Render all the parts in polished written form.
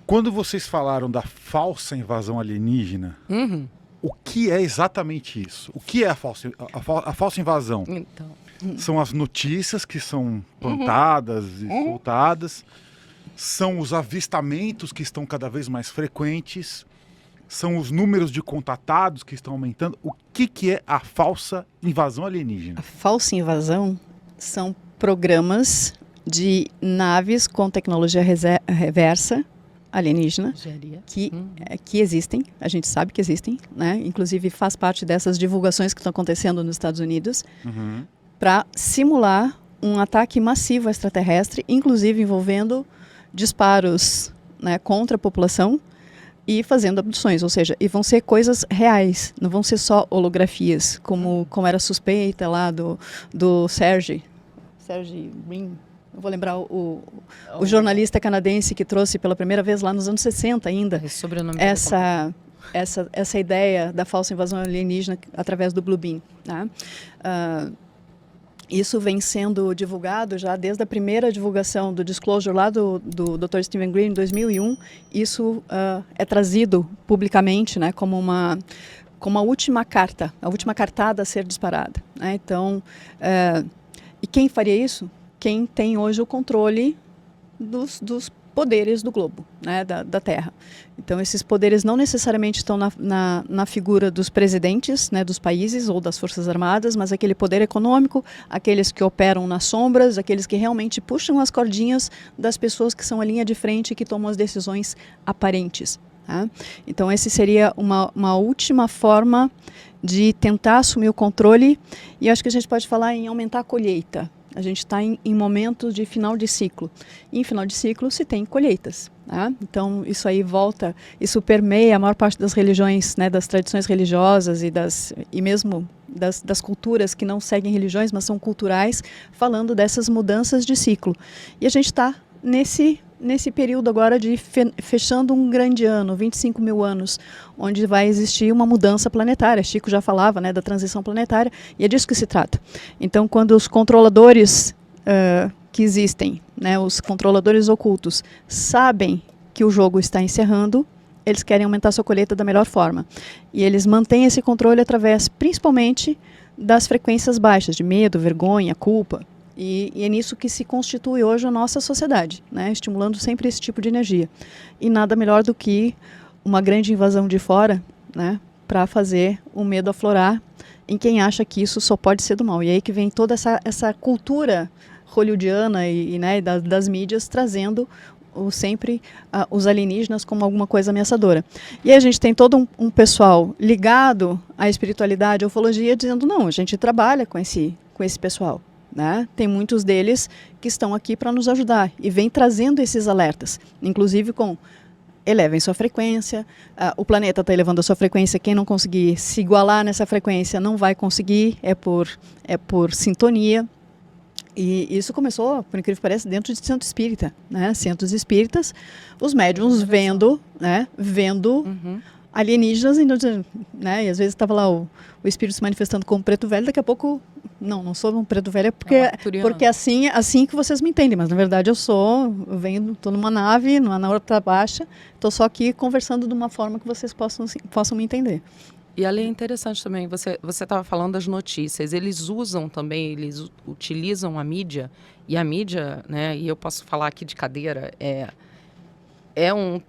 Quando vocês falaram da falsa invasão alienígena, o que é exatamente isso? O que é a falsa invasão? Então, São as notícias que são plantadas e soltadas, são os avistamentos que estão cada vez mais frequentes, são os números de contatados que estão aumentando. O que é a falsa invasão alienígena? A falsa invasão são programas de naves com tecnologia reversa alienígena que existem, a gente sabe que existem, né? Inclusive faz parte dessas divulgações que estão acontecendo nos Estados Unidos, para simular um ataque massivo extraterrestre, inclusive envolvendo disparos, né, contra a população e fazendo abduções, ou seja, e vão ser coisas reais, não vão ser só holografias, como era suspeita lá do Sergey Brin. Eu vou lembrar o jornalista canadense que trouxe pela primeira vez lá nos anos 60 ainda essa ideia da falsa invasão alienígena através do Blue Beam. Né? Isso vem sendo divulgado já desde a primeira divulgação do disclosure lá do Dr. Stephen Greer em 2001. Isso é trazido publicamente, né, como a última carta, a última cartada a ser disparada. Né? Então, e quem faria isso? Quem tem hoje o controle dos poderes do globo, né, da Terra. Então, esses poderes não necessariamente estão na figura dos presidentes, né, dos países ou das Forças Armadas, mas aquele poder econômico, aqueles que operam nas sombras, aqueles que realmente puxam as cordinhas das pessoas que são a linha de frente e que tomam as decisões aparentes. Tá? Então, esse seria uma última forma de tentar assumir o controle, e acho que a gente pode falar em aumentar a colheita. A gente está em momentos de final de ciclo. E em final de ciclo se tem colheitas. Tá? Então, isso aí isso permeia a maior parte das religiões, né, das tradições religiosas e mesmo das culturas que não seguem religiões, mas são culturais, falando dessas mudanças de ciclo. E a gente está nesse período agora de fechando um grande ano, 25 mil anos, onde vai existir uma mudança planetária. Chico já falava, né, da transição planetária, e é disso que se trata. Então, quando os controladores que existem, né, os controladores ocultos, sabem que o jogo está encerrando, eles querem aumentar sua colheita da melhor forma. E eles mantêm esse controle através, principalmente, das frequências baixas, de medo, vergonha, culpa. E é nisso que se constitui hoje a nossa sociedade, né? Estimulando sempre esse tipo de energia. E nada melhor do que uma grande invasão de fora, né? Para fazer o medo aflorar em quem acha que isso só pode ser do mal. E aí que vem toda essa cultura hollywoodiana né, das mídias trazendo sempre os alienígenas como alguma coisa ameaçadora. E aí a gente tem todo um pessoal ligado à espiritualidade, à ufologia, dizendo, não, a gente trabalha com esse pessoal. Né? Tem muitos deles que estão aqui para nos ajudar e vem trazendo esses alertas, inclusive com elevem sua frequência, o planeta está elevando a sua frequência, quem não conseguir se igualar nessa frequência não vai conseguir, é por sintonia. E isso começou, por incrível que pareça, dentro de centro espírita, né? Centros espíritas, os médiuns vendo alienígenas, né? E às vezes estava lá o espírito se manifestando como preto velho, daqui a pouco, não sou um preto velho, porque assim que vocês me entendem, mas na verdade estou numa nave, numa outra baixa, estou só aqui conversando de uma forma que vocês possam me entender. E ali é interessante também, você estava falando das notícias, eles utilizam a mídia, e a mídia, né, e eu posso falar aqui de cadeira, é uma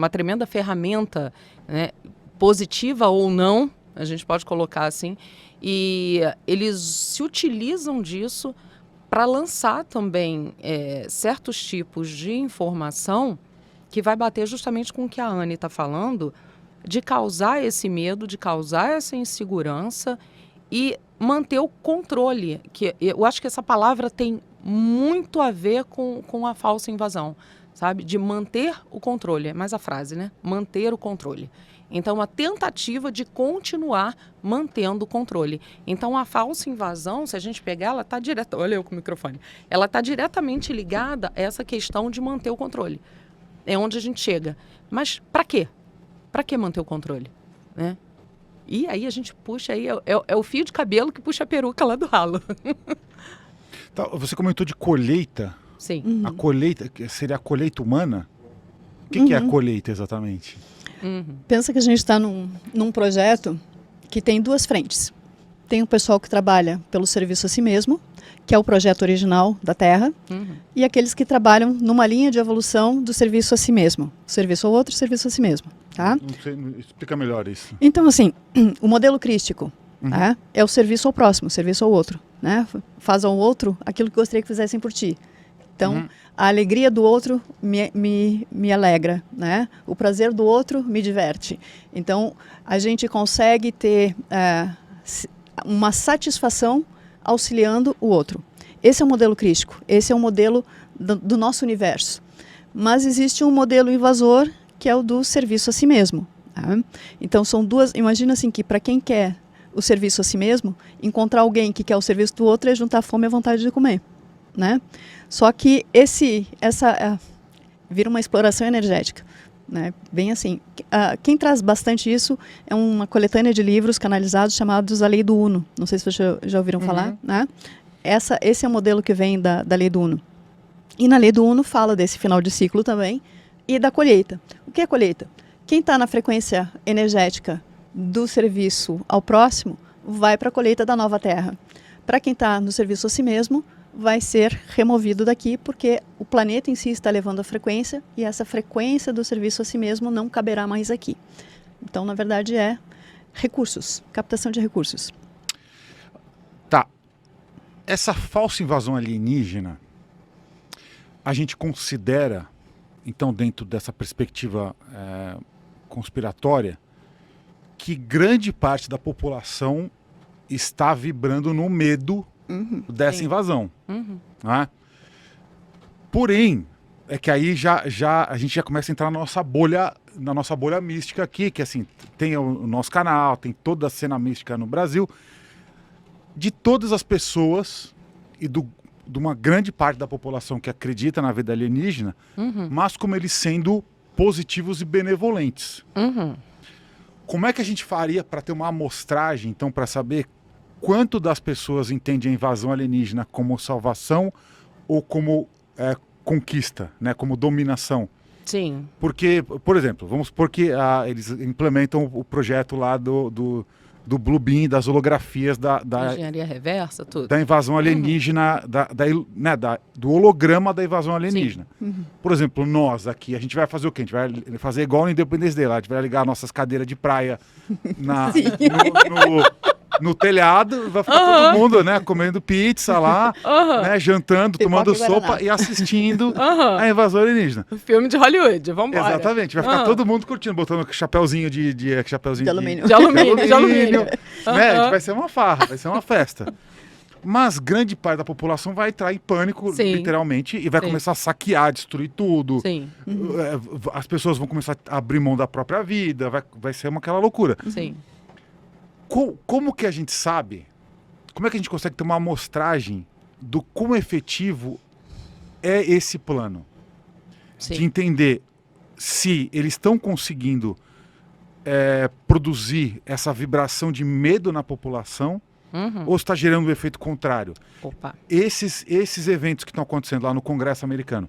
tremenda ferramenta, né, positiva ou não, a gente pode colocar assim, e eles se utilizam disso para lançar também certos tipos de informação que vai bater justamente com o que a Anne está falando, de causar esse medo, de causar essa insegurança e manter o controle. Que eu acho que essa palavra tem muito a ver com a falsa invasão, sabe? De manter o controle, é mais a frase, né? Manter o controle. Então, uma tentativa de continuar mantendo o controle. Então, a falsa invasão, se a gente pegar, ela está olha eu com o microfone, ela está diretamente ligada a essa questão de manter o controle. É onde a gente chega. Mas para quê? Para que manter o controle? Né? E aí a gente puxa, aí é o fio de cabelo que puxa a peruca lá do ralo. Tá, você comentou de colheita. Sim. A colheita, seria a colheita humana? que é a colheita exatamente? Pensa que a gente está num projeto que tem duas frentes. Tem o pessoal que trabalha pelo serviço a si mesmo, que é o projeto original da Terra, e aqueles que trabalham numa linha de evolução do serviço a si mesmo. Serviço ao outro, serviço a si mesmo. Tá? Não sei, explica melhor isso. Então, assim, o modelo crístico é o serviço ao próximo, o serviço ao outro. Né? Faz ao outro aquilo que gostaria que fizessem por ti. Então, a alegria do outro me alegra, né? O prazer do outro me diverte. Então, a gente consegue ter uma satisfação auxiliando o outro. Esse é o modelo crístico, esse é o modelo do nosso universo. Mas existe um modelo invasor, que é o do serviço a si mesmo. Tá? Então, são duas... Imagina assim que, para quem quer o serviço a si mesmo, encontrar alguém que quer o serviço do outro é juntar a fome e a vontade de comer. Né? Só que vira uma exploração energética, né? Bem assim. Quem traz bastante isso é uma coletânea de livros canalizados chamados A Lei do Uno. Não sei se vocês já ouviram falar, né? Esse é o modelo que vem da Lei do Uno. E na Lei do Uno fala desse final de ciclo também e da colheita. O que é colheita? Quem está na frequência energética do serviço ao próximo vai para a colheita da nova terra. Para quem está no serviço a si mesmo, vai ser removido daqui, porque o planeta em si está levando a frequência e essa frequência do serviço a si mesmo não caberá mais aqui. Então, na verdade, é recursos, captação de recursos. Tá. Essa falsa invasão alienígena, a gente considera, então, dentro dessa perspectiva conspiratória, que grande parte da população está vibrando no medo dessa invasão. Né? Porém, é que aí a gente já começa a entrar na nossa bolha mística aqui, que assim, tem o nosso canal, tem toda a cena mística no Brasil, de todas as pessoas e de uma grande parte da população que acredita na vida alienígena, mas como eles sendo positivos e benevolentes. Como é que a gente faria para ter uma amostragem, então, para saber quanto das pessoas entende a invasão alienígena como salvação ou como conquista, né, como dominação? Sim. Porque, por exemplo, vamos supor que eles implementam o projeto lá do Blue Beam, das holografias da engenharia reversa, tudo. Da invasão alienígena, do holograma da invasão alienígena. Por exemplo, nós aqui, a gente vai fazer o quê? A gente vai fazer igual no Independence Day lá, a gente vai ligar nossas cadeiras de praia no telhado, vai ficar todo mundo, né, comendo pizza lá, né, jantando, Pipoca tomando e guaraná. sopa e assistindo a invasão alienígena. Filme de Hollywood, vamos embora. Exatamente, vai ficar todo mundo curtindo, botando chapéuzinho de alumínio. De alumínio. Né? Vai ser uma farra, vai ser uma festa. Mas grande parte da população vai entrar em pânico, Sim. literalmente, e vai começar a saquear, destruir tudo. Sim. As pessoas vão começar a abrir mão da própria vida, vai ser aquela loucura. Sim. Como que a gente sabe, como é que a gente consegue ter uma amostragem do quão efetivo é esse plano? Sim. De entender se eles estão conseguindo produzir essa vibração de medo na população ou está gerando um efeito contrário. Opa. Esses eventos que estão acontecendo lá no Congresso americano,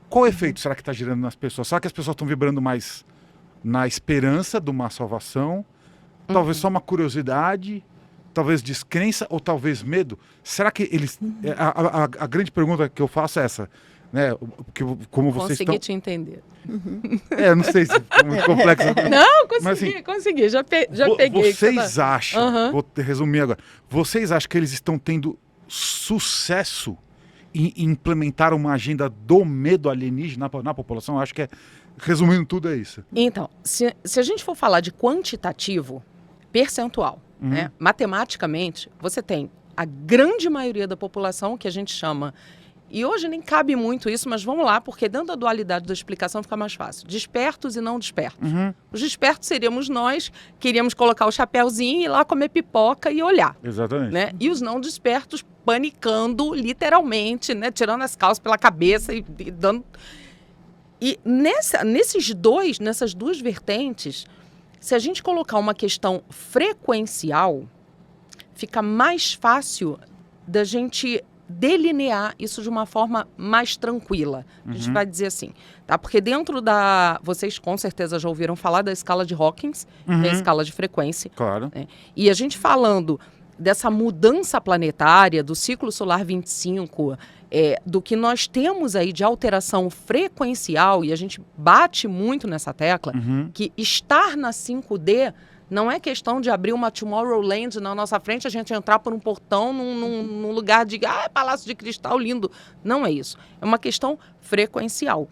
qual efeito será que está gerando nas pessoas? Será que as pessoas estão vibrando mais na esperança de uma salvação? Talvez só uma curiosidade, talvez descrença ou talvez medo? Será que eles... A grande pergunta que eu faço é essa, né? Como vocês Consegui estão... te entender. Não sei se é muito complexo. Não, consegui, Mas, assim, consegui. Já peguei. Vocês acham, vou resumir agora, vocês acham que eles estão tendo sucesso em implementar uma agenda do medo alienígena na população? Eu acho que resumindo tudo, é isso. Então, se a gente for falar de quantitativo, percentual, né? Matematicamente, você tem a grande maioria da população que a gente chama, e hoje nem cabe muito isso, mas vamos lá, porque dentro da dualidade da explicação fica mais fácil. Despertos e não despertos. Os despertos seríamos nós, queríamos colocar o chapéuzinho e ir lá comer pipoca e olhar. Exatamente. Né? E os não despertos panicando, literalmente, né? Tirando as calças pela cabeça e dando... E nessas duas vertentes, se a gente colocar uma questão frequencial, fica mais fácil da gente delinear isso de uma forma mais tranquila. A gente vai dizer assim, tá? Porque dentro da... Vocês com certeza já ouviram falar da escala de Hawkins, que é a escala de frequência. Claro. Né? E a gente falando dessa mudança planetária, do ciclo solar 25, do que nós temos aí de alteração frequencial, e a gente bate muito nessa tecla, que estar na 5D não é questão de abrir uma Tomorrowland na nossa frente, a gente entrar por um portão num lugar de Palácio de Cristal lindo. Não é isso. É uma questão frequencial.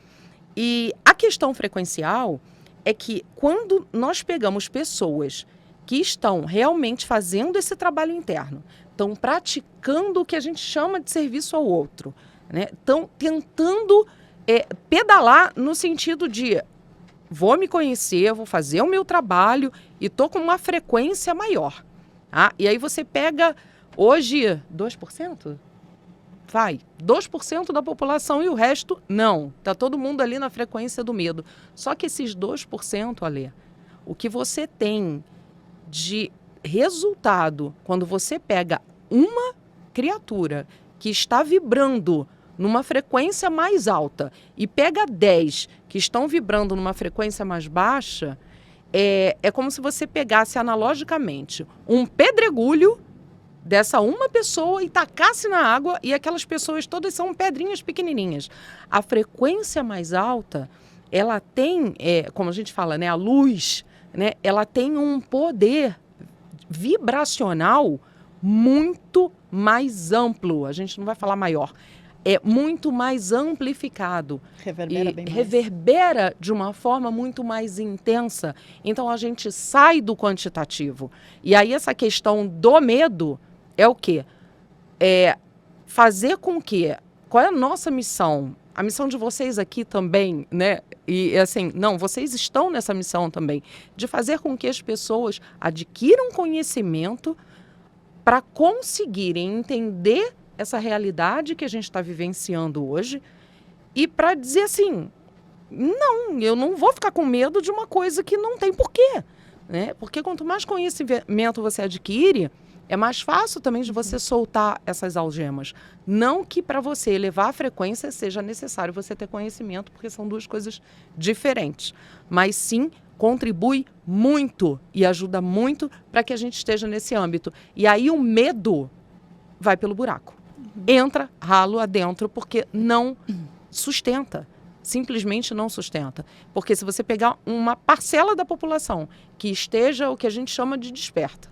E a questão frequencial é que quando nós pegamos pessoas que estão realmente fazendo esse trabalho interno, estão praticando o que a gente chama de serviço ao outro, né? Estão tentando pedalar no sentido de vou me conhecer, vou fazer o meu trabalho e estou com uma frequência maior. Tá? E aí você pega hoje 2%? Vai, 2% da população e o resto não. Está todo mundo ali na frequência do medo. Só que esses 2%, Alê, o que você tem de resultado quando você pega uma criatura que está vibrando numa frequência mais alta e pega 10 que estão vibrando numa frequência mais baixa, é como se você pegasse analogicamente um pedregulho dessa uma pessoa e tacasse na água, e aquelas pessoas todas são pedrinhas pequenininhas. A frequência mais alta, ela tem, como a gente fala, né, a luz, né, ela tem um poder vibracional muito mais amplo. A gente não vai falar maior. É muito mais amplificado. Reverbera bem mais. Reverbera de uma forma muito mais intensa. Então, a gente sai do quantitativo. E aí, essa questão do medo é o quê? É fazer com que... Qual é a nossa missão? A missão de vocês aqui também, né? E assim, não, vocês estão nessa missão também, de fazer com que as pessoas adquiram conhecimento para conseguirem entender essa realidade que a gente está vivenciando hoje e para dizer assim, não, eu não vou ficar com medo de uma coisa que não tem porquê, né? Porque quanto mais conhecimento você adquire, é mais fácil também de você soltar essas algemas. Não que para você elevar a frequência seja necessário você ter conhecimento, porque são duas coisas diferentes. Mas sim, contribui muito e ajuda muito para que a gente esteja nesse âmbito. E aí o medo vai pelo buraco. Entra ralo adentro, porque não sustenta. Simplesmente não sustenta. Porque se você pegar uma parcela da população que esteja o que a gente chama de desperta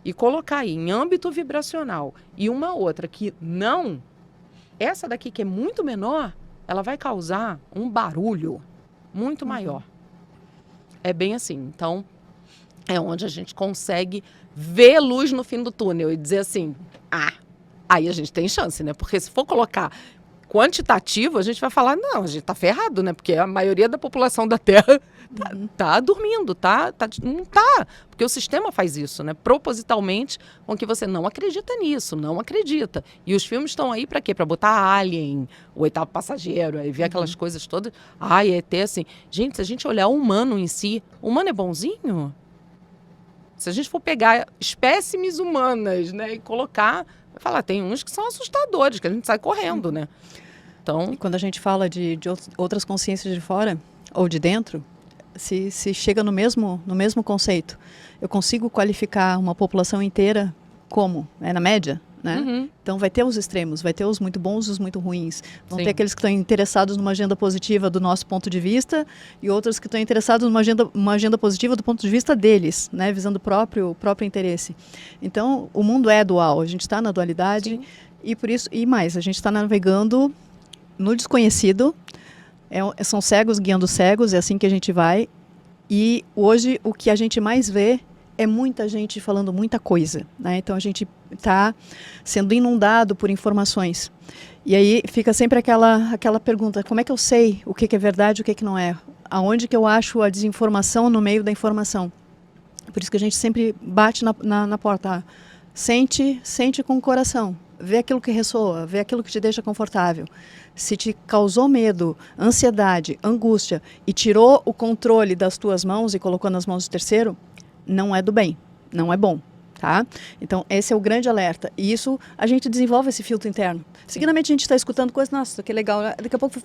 e colocar aí em âmbito vibracional e uma outra que não, essa daqui que é muito menor, ela vai causar um barulho muito maior. É bem assim. Então, é onde a gente consegue ver luz no fim do túnel e dizer assim, aí a gente tem chance, né? Porque se for colocar quantitativo, a gente vai falar, não, a gente tá ferrado, né? Porque a maioria da população da Terra tá dormindo, não tá. Porque o sistema faz isso, né? Propositalmente, com que você não acredita nisso, não acredita. E os filmes estão aí para quê? Para botar Alien, o Oitavo Passageiro, aí ver aquelas coisas todas. ET, assim. Gente, se a gente olhar o humano em si, o humano é bonzinho? Se a gente for pegar espécimes humanas, né, e colocar, vai falar, tem uns que são assustadores, que a gente sai correndo, né? Então... E quando a gente fala de outras consciências de fora ou de dentro, se chega no mesmo conceito, eu consigo qualificar uma população inteira como? É na média? Né? Então vai ter os extremos, vai ter os muito bons e os muito ruins. Vão ter aqueles que estão interessados numa agenda positiva do nosso ponto de vista e outros que estão interessados numa agenda positiva do ponto de vista deles, né? Visando o próprio interesse. Então o mundo é dual, a gente está na dualidade. Sim. E por isso, e mais, a gente está navegando no desconhecido, são cegos guiando cegos, é assim que a gente vai. E hoje o que a gente mais vê é muita gente falando muita coisa, né? Então a gente está sendo inundado por informações. E aí fica sempre aquela pergunta, como é que eu sei o que é verdade e o que não é? Aonde que eu acho a desinformação no meio da informação? Por isso que a gente sempre bate na porta. Sente com o coração. Vê aquilo que ressoa, vê aquilo que te deixa confortável. Se te causou medo, ansiedade, angústia e tirou o controle das tuas mãos e colocou nas mãos do terceiro, não é do bem, não é bom. Tá? Então, esse é o grande alerta. E isso, a gente desenvolve esse filtro interno. Seguidamente, a gente está escutando coisas, nossa, isso aqui é legal. Daqui a pouco,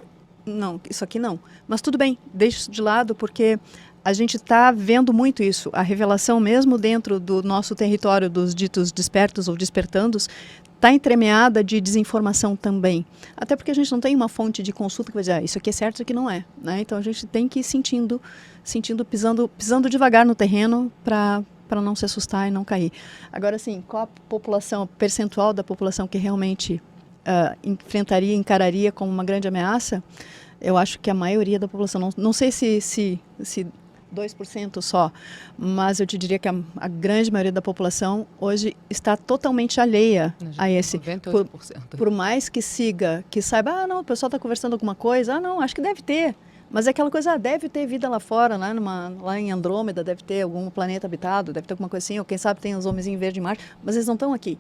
não, isso aqui não. Mas tudo bem, deixa isso de lado, porque a gente está vendo muito isso. A revelação, mesmo dentro do nosso território dos ditos despertos ou despertandos, está entremeada de desinformação também. Até porque a gente não tem uma fonte de consulta que vai dizer, isso aqui é certo, isso aqui não é. Né? Então, a gente tem que ir sentindo, pisando devagar no terreno para não se assustar e não cair. Agora, assim, qual a população, percentual da população que realmente encararia como uma grande ameaça? Eu acho que a maioria da população, não sei se 2% só, mas eu te diria que a grande maioria da população hoje está totalmente alheia a esse. 98%. Por mais que siga, que saiba, não, o pessoal está conversando alguma coisa, não, acho que deve ter. Mas é aquela coisa, deve ter vida lá fora, né? Lá em Andrômeda, deve ter algum planeta habitado, deve ter alguma coisa assim, ou quem sabe tem os homenzinhos verdes em Marte, mas eles não estão aqui.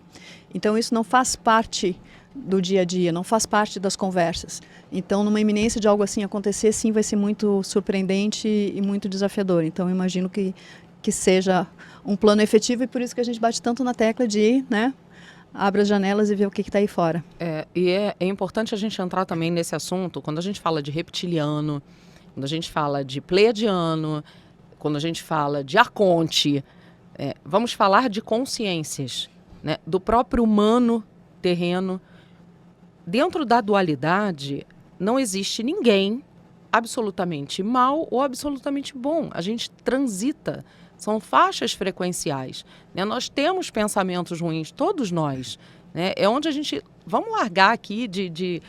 Então, isso não faz parte do dia a dia, não faz parte das conversas. Então, numa iminência de algo assim acontecer, sim, vai ser muito surpreendente e muito desafiador. Então, eu imagino que seja um plano efetivo e por isso que a gente bate tanto na tecla de, né? Abra as janelas e vê o que está aí fora. É importante a gente entrar também nesse assunto, quando a gente fala de reptiliano, quando a gente fala de pleiadiano, quando a gente fala de arconte, vamos falar de consciências, né, do próprio humano terreno. Dentro da dualidade, não existe ninguém absolutamente mal ou absolutamente bom. A gente transita. São faixas frequenciais. Né? Nós temos pensamentos ruins, todos nós. Né? É onde a gente... Vamos largar aqui de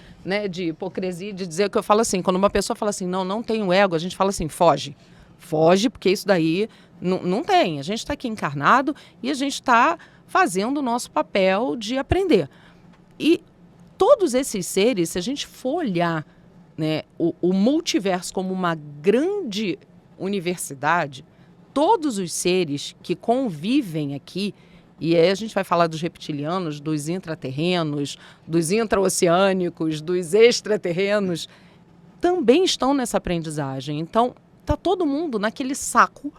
hipocrisia, de dizer o que eu falo assim. Quando uma pessoa fala assim, não tenho ego, a gente fala assim, foge. Foge, porque isso daí não tem. A gente está aqui encarnado e a gente está fazendo o nosso papel de aprender. E todos esses seres, se a gente for olhar, né, o multiverso como uma grande universidade... Todos os seres que convivem aqui, e aí a gente vai falar dos reptilianos, dos intraterrenos, dos intraoceânicos, dos extraterrenos, também estão nessa aprendizagem. Então, está todo mundo naquele saco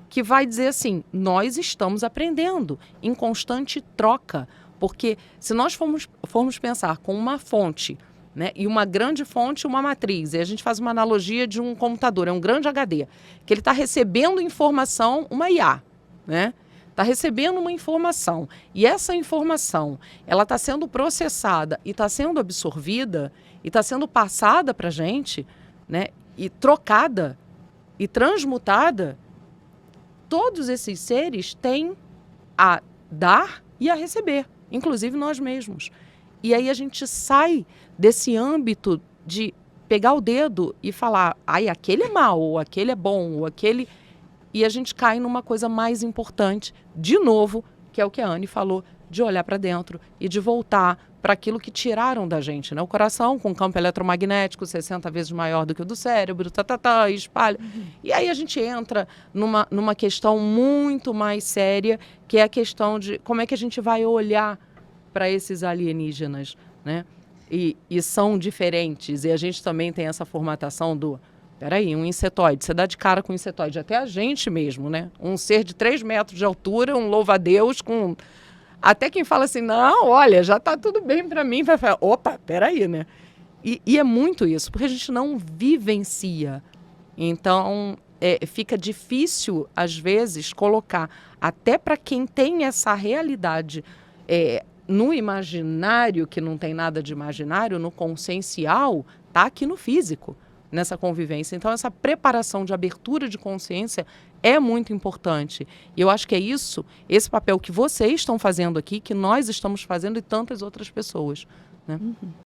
que vai dizer assim, nós estamos aprendendo em constante troca, porque se nós formos pensar com uma fonte, né, e uma grande fonte, uma matriz. E a gente faz uma analogia de um computador, é um grande HD, que ele está recebendo informação, uma IA, né? Está recebendo uma informação. E essa informação, ela está sendo processada e está sendo absorvida e está sendo passada para a gente, né, e trocada e transmutada. Todos esses seres têm a dar e a receber, inclusive nós mesmos. E aí a gente sai desse âmbito de pegar o dedo e falar, ai, aquele é mau, ou aquele é bom, ou aquele... E a gente cai numa coisa mais importante, de novo, que é o que a Anne falou, de olhar para dentro e de voltar para aquilo que tiraram da gente, né? O coração com campo eletromagnético 60 vezes maior do que o do cérebro, e espalha. E aí a gente entra numa questão muito mais séria, que é a questão de como é que a gente vai olhar para esses alienígenas, né? E são diferentes. E a gente também tem essa formatação do... Peraí, um insetoide. Você dá de cara com um insetoide. Até a gente mesmo, né? Um ser de 3 metros de altura, um louva-a-Deus com... Até quem fala assim, não, olha, já está tudo bem para mim. Vai falar, opa, peraí, né? E é muito isso, porque a gente não vivencia. Então, fica difícil, às vezes, colocar, até para quem tem essa realidade... no imaginário, que não tem nada de imaginário, no consciencial, está aqui no físico, nessa convivência. Então, essa preparação de abertura de consciência é muito importante. E eu acho que é isso, esse papel que vocês estão fazendo aqui, que nós estamos fazendo e tantas outras pessoas. Né?